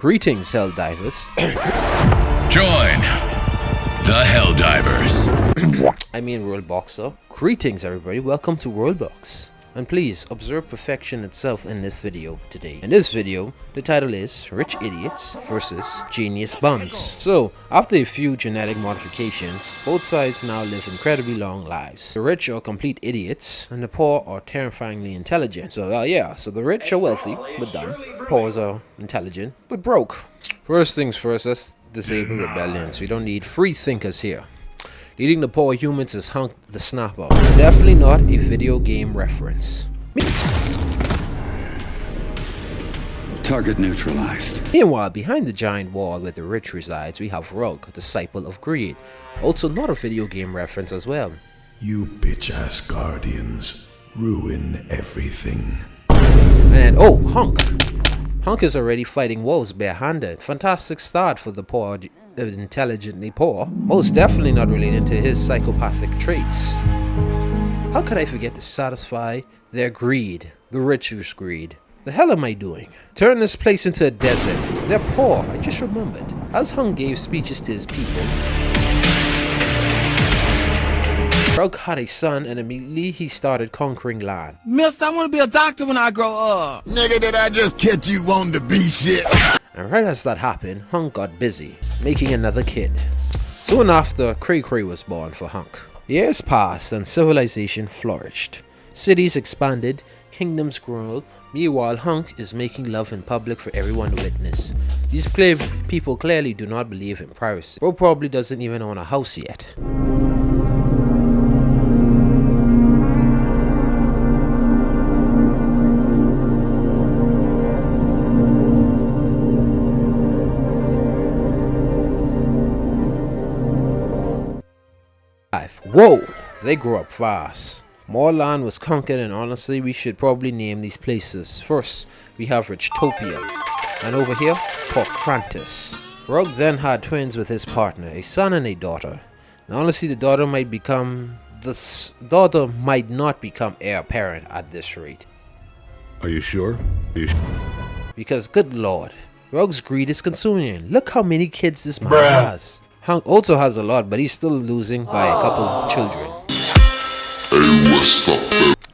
Greetings, Helldivers. Join the Helldivers. I mean WorldBoxer. Greetings, everybody. Welcome to WorldBox. And please observe perfection itself in this video today. In this video, the title is Rich Idiots versus Genius Buns. So, after a few genetic modifications, both sides now live incredibly long lives. The rich are complete idiots, and the poor are terrifyingly intelligent. So, so the rich are wealthy, but dumb. Poor are intelligent, but broke. First things first, let's disable rebellions. We don't need free thinkers here. Leading the poor humans is Hunk the Snapper. It's definitely not a video game reference. Target neutralized. Meanwhile, behind the giant wall where the rich resides, we have Rug, disciple of greed. Also not a video game reference as well. You bitch-ass guardians ruin everything. And oh, Hunk! Hunk is already fighting wolves barehanded. Fantastic start for the poor, intelligently poor. Most definitely not related to his psychopathic traits. How could I forget to satisfy their greed, the rich's greed? The hell am I doing? Turn this place into a desert. They're poor, I just remembered. As Hunk gave speeches to his people, Rug had a son and immediately he started conquering land. Mister, I want to be a doctor when I grow up. Nigga, did I just catch you wanting to be shit? And right as that happened, Hunk got busy, making another kid. Soon after, Cray Cray was born for Hunk. Years passed and civilization flourished. Cities expanded, kingdoms grew. Meanwhile, Hunk is making love in public for everyone to witness. These people clearly do not believe in privacy. Bro probably doesn't even own a house yet. Whoa! They grew up fast. More land was conquered, and honestly we should probably name these places. First, we have Richtopia, and over here, Porkrantis. Rug then had twins with his partner, a son and a daughter. Now honestly the daughter might not become heir apparent at this rate. Are you sure? Because good lord, Rug's greed is consuming him. Look how many kids this man has. Hunk also has a lot, but he's still losing by a couple children.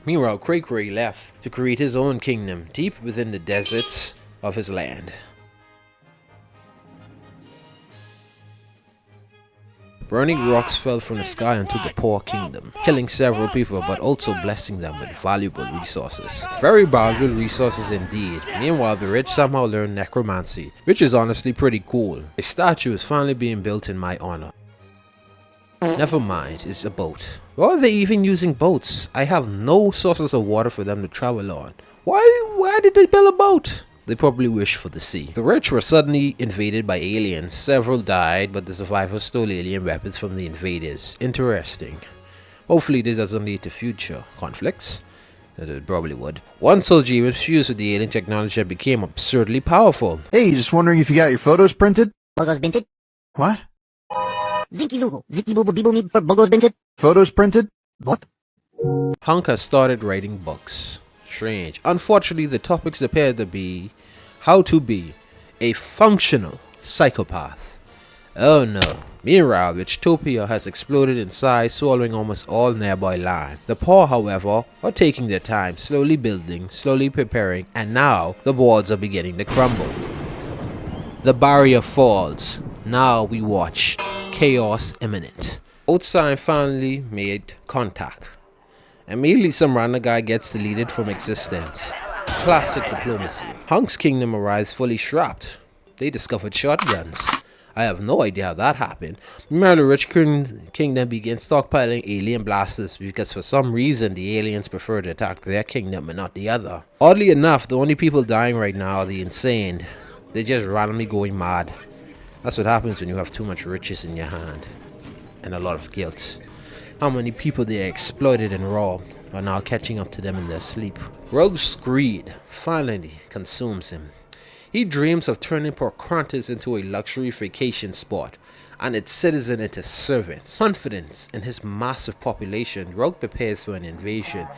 Meanwhile, Cray Cray left to create his own kingdom deep within the deserts of his land. Burning rocks fell from the sky into the poor kingdom, killing several people but also blessing them with valuable resources. Very valuable resources indeed. Meanwhile, the rich somehow learned necromancy, which is honestly pretty cool. A statue is finally being built in my honor. Never mind, it's a boat. Why are they even using boats? I have no sources of water for them to travel on. Why did they build a boat? They probably wish for the sea. The rich were suddenly invaded by aliens. Several died, but the survivors stole alien weapons from the invaders. Interesting. Hopefully this doesn't lead to future conflicts. It probably would. One soldier even fused with the alien technology and became absurdly powerful. Hey, just wondering if you got your photos printed? Bogos printed? What? Zinky Zugo. Zinky Boobo Bibo me for Bogos printed? Photos printed? What? Hunk has started writing books. Strange. Unfortunately, the topics appear to be how to be a functional psychopath. Oh no. Meanwhile, Richtopia has exploded in size, swallowing almost all nearby land. The poor, however, are taking their time, slowly building, slowly preparing, and now the walls are beginning to crumble. The barrier falls. Now we watch chaos imminent. Outside finally made contact. Immediately some random guy gets deleted from existence. Classic diplomacy. Hunk's kingdom arrives fully strapped. They discovered shotguns. I have no idea how that happened. Meanwhile, the rich kingdom begins stockpiling alien blasters because for some reason the aliens prefer to attack their kingdom and not the other. Oddly enough, the only people dying right now are the insane. They're just randomly going mad. That's what happens when you have too much riches in your hand. And a lot of guilt. How many people they exploited and robbed are now catching up to them in their sleep. Rug's greed finally consumes him. He dreams of turning Porkrantis into a luxury vacation spot and its citizens into servants. Confidence in his massive population, Rug prepares for an invasion.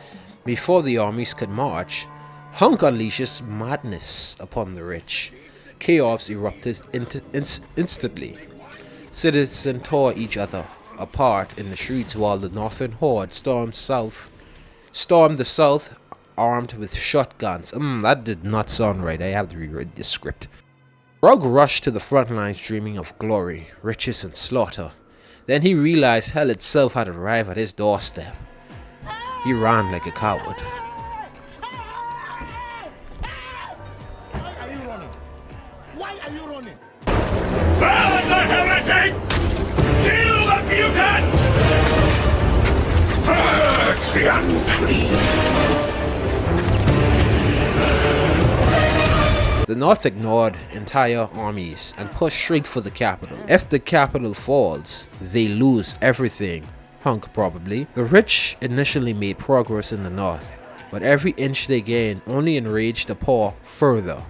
Before the armies could march, Hunk unleashes madness upon the rich. chaos erupted instantly. Citizens tore each other apart in the streets while the northern horde stormed the south armed with shotguns. That did not sound right. I have to reread this script. Rogue rushed to the front lines dreaming of glory, riches, and slaughter. Then he realized hell itself had arrived at his doorstep. He ran like a coward. Why are you running? Why are you running? Burn the heretic! Kill the mutants! Purge the unclean! The North ignored entire armies and pushed straight for the capital. If the capital falls, they lose everything. Hunk probably. The rich initially made progress in the North, but every inch they gained only enraged the poor further.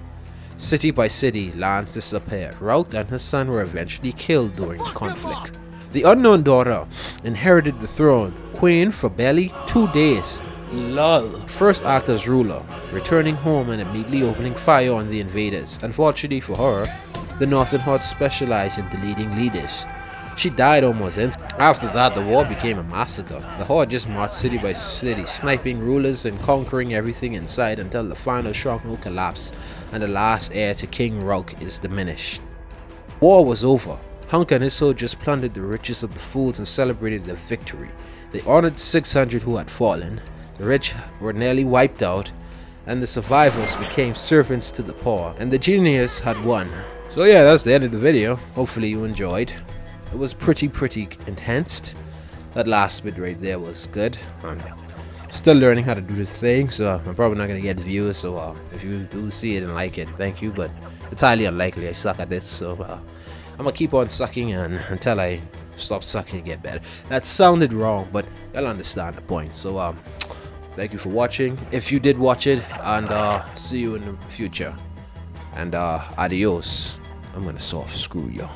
City by city, lands disappeared. Rout and his son were eventually killed during the conflict. The unknown daughter inherited the throne, queen for barely 2 days. Lol. First act as ruler, returning home and immediately opening fire on the invaders. Unfortunately for her, the Northern Horde specialized in deleting leaders. She died almost instantly. After that, the war became a massacre. The Horde just marched city by city, sniping rulers and conquering everything in sight until the final stronghold collapsed and the last heir to King Rouk is diminished. War was over. Hunk and his soldiers plundered the riches of the fools and celebrated their victory. They honored 600 who had fallen. The rich were nearly wiped out, and the survivors became servants to the poor, and the genius had won. So yeah, that's the end of the video. Hopefully you enjoyed. It was pretty intense. That last bit right there was good. I'm still learning how to do this thing, so I'm probably not gonna get views. So if you do see it and like it, thank you, but it's highly unlikely. I suck at this, so I'm gonna keep on sucking until I stop sucking and get better. That sounded wrong, but you'll understand the point. So thank you for watching, if you did watch it, and see you in the future. And adios. I'm gonna soft screw you.